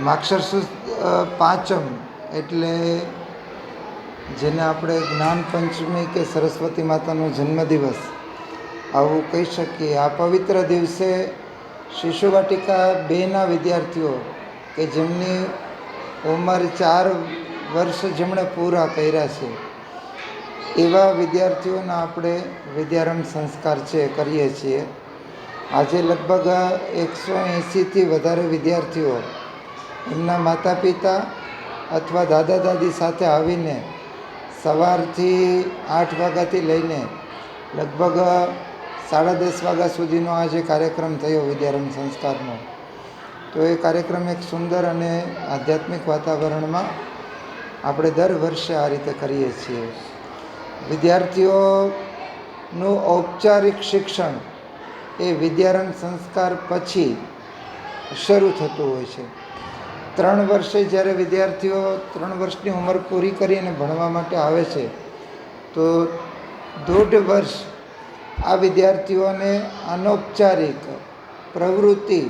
માક્ષર સુદ પાંચમ એટલે જેને આપણે જ્ઞાન પંચમી કે સરસ્વતી માતાનો જન્મદિવસ આવું કહી શકીએ. આ પવિત્ર દિવસે શિશુવાટિકા 2ના વિદ્યાર્થીઓ કે જેમની ઉંમર 4 વર્ષ જેમણે પૂરા કર્યા છે એવા વિદ્યાર્થીઓના આપણે વિદ્યારંભ સંસ્કાર કરીએ છીએ. આજે લગભગ 180થી વધારે વિદ્યાર્થીઓ એમના માતા પિતા અથવા દાદા દાદી સાથે આવીને સવારથી 8 વાગ્યાથી લઈને લગભગ 10:30 વાગ્યા સુધીનો આ જે કાર્યક્રમ થયો વિદ્યારંભ સંસ્કારનો, તો એ કાર્યક્રમ એક સુંદર અને આધ્યાત્મિક વાતાવરણમાં આપણે દર વર્ષે આ રીતે કરીએ છીએ. વિદ્યાર્થીઓનું ઔપચારિક શિક્ષણ એ વિદ્યારંભ સંસ્કાર પછી શરૂ થતું હોય છે. 3 વર્ષે જ્યારે વિદ્યાર્થીઓ 3 વર્ષની ઉંમર પૂરી કરી અને ભણવા માટે આવે છે તો 1.5 વર્ષ આ વિદ્યાર્થીઓને અનૌપચારિક પ્રવૃત્તિ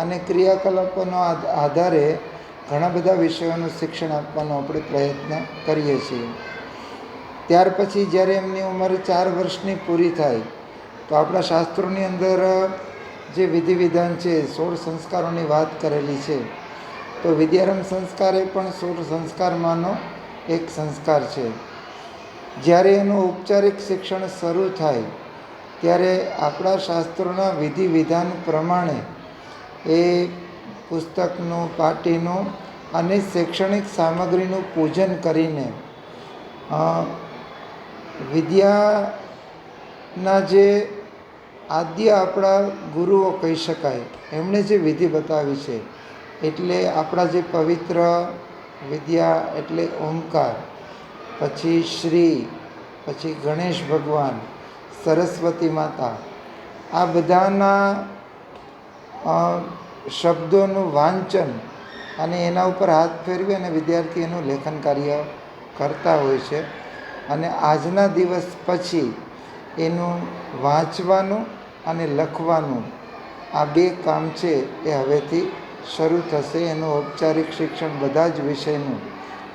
અને ક્રિયાકલાપોના આધારે ઘણા બધા વિષયોનું શિક્ષણ આપવાનો આપણે પ્રયત્ન કરીએ છીએ. ત્યાર પછી જ્યારે એમની ઉંમર 4 વર્ષની પૂરી થાય તો આપણા શાસ્ત્રોની અંદર જે વિધિ વિધાન છે 16 સંસ્કારોની વાત કરેલી છે. તો વિદ્યારંભ સંસ્કાર એ પણ 16 સંસ્કારમાંનો એક સંસ્કાર છે. જ્યારે એનું ઔપચારિક શિક્ષણ શરૂ થાય ત્યારે આપણા શાસ્ત્રોના વિધિ વિધાન પ્રમાણે એ પુસ્તકનું, પાટીનું અને શૈક્ષણિક સામગ્રીનું પૂજન કરીને વિદ્યાના જે આદ્ય આપણા ગુરુઓ કહી શકાય એમણે જે વિધિ બતાવી છે, એટલે આપણા જે પવિત્ર વિદ્યા એટલે ઓમકાર, પછી શ્રી, પછી ગણેશ ભગવાન, સરસ્વતી માતા, આ બધાના શબ્દોનું વાંચન અને એના ઉપર હાથ ફેરવી અને વિદ્યાર્થી એનું લેખન કાર્ય કરતા હોય છે. અને આજના દિવસ પછી એનું વાંચવાનું અને લખવાનું આ 2 કામ છે એ હવેથી શરૂ થશે. એનું ઔપચારિક શિક્ષણ બધા જ વિષયનું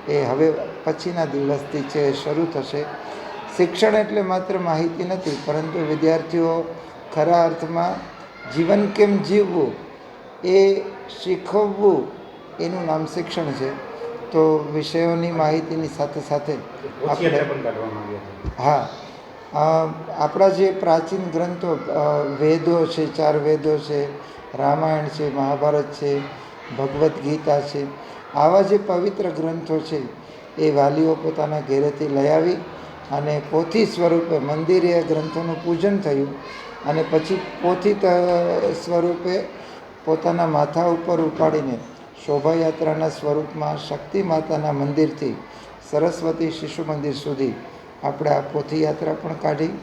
એ હવે પછીના દિવસથી છે એ શરૂ થશે. શિક્ષણ એટલે માત્ર માહિતી નથી, પરંતુ વિદ્યાર્થીઓ ખરા અર્થમાં જીવન કેમ જીવવું એ શીખવવું, એનું નામ શિક્ષણ છે. તો વિષયોની માહિતીની સાથે સાથે આપણા જે પ્રાચીન ગ્રંથો વેદો છે, 4 વેદો છે, રામાયણ છે, મહાભારત છે, ભગવદ્ ગીતા છે, આવા જે પવિત્ર ગ્રંથો છે એ વાલીઓ પોતાના ઘેરેથી લઈ આવી અને પોથી સ્વરૂપે મંદિરે ગ્રંથોનું પૂજન થયું અને પછી પોથી સ્વરૂપે પોતાના માથા ઉપર ઉપાડીને શોભાયાત્રાના સ્વરૂપમાં શક્તિ માતાના મંદિરથી સરસ્વતી શિશુ મંદિર સુધી આપણે આ પોથી યાત્રા પણ કાઢી.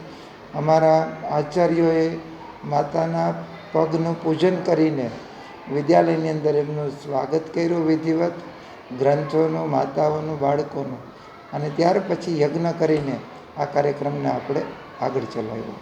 અમારા આચાર્યોએ માતાના પગનું પૂજન કરીને વિદ્યાલયની અંદર એમનું સ્વાગત કર્યું વિધિવત, ગ્રંથોનું, માતાઓનું, બાળકોનું, અને ત્યાર પછી યજ્ઞ કરીને આ કાર્યક્રમને આપણે આગળ ચલાવ્યો.